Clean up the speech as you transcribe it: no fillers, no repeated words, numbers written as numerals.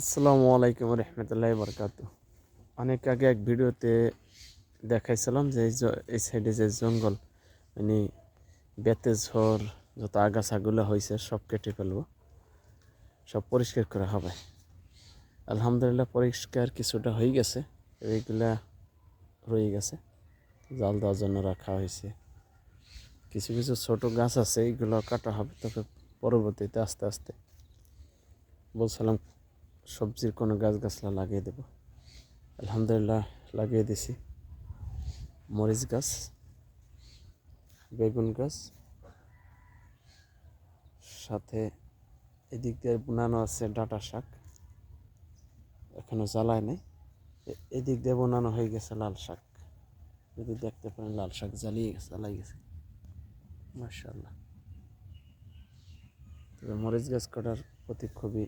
আসসালামু আলাইকুম রহমতুল্লাহি বরকাতু। অনেক আগে এক ভিডিওতে দেখাইছিলাম যে এই সাইডে যে জঙ্গল মানে বেতে ঝড় যত আগাছাগুলো হয়েছে সব কেটে ফেলবো, সব পরিষ্কার করা হবে। আলহামদুলিল্লাহ পরিষ্কার কিছুটা হয়ে গেছে, এইগুলা রয়ে গেছে, জাল দেওয়ার জন্য রাখা হয়েছে। কিছু কিছু ছোট গাছ আছে, এইগুলো কাটা হবে, তবে পরবর্তীতে আস্তে আস্তে বলছিলাম সবজির কোনো গাছগাছলা লাগিয়ে দেব। আলহামদুলিল্লাহ লাগিয়ে দিছি মরিচ গাছ, বেগুন গাছ, সাথে এদিক দিয়ে বোনানো আছে ডাঁটা শাক, এখনো জ্বালায় নাই। এদিক দিয়ে বোনানো হয়ে গেছে লাল শাক, যদি দেখতে পারেন লাল শাক জ্বালাই গেছে মাশাআল্লাহ। তবে মরিচ গাছ কাটার প্রতি খুবই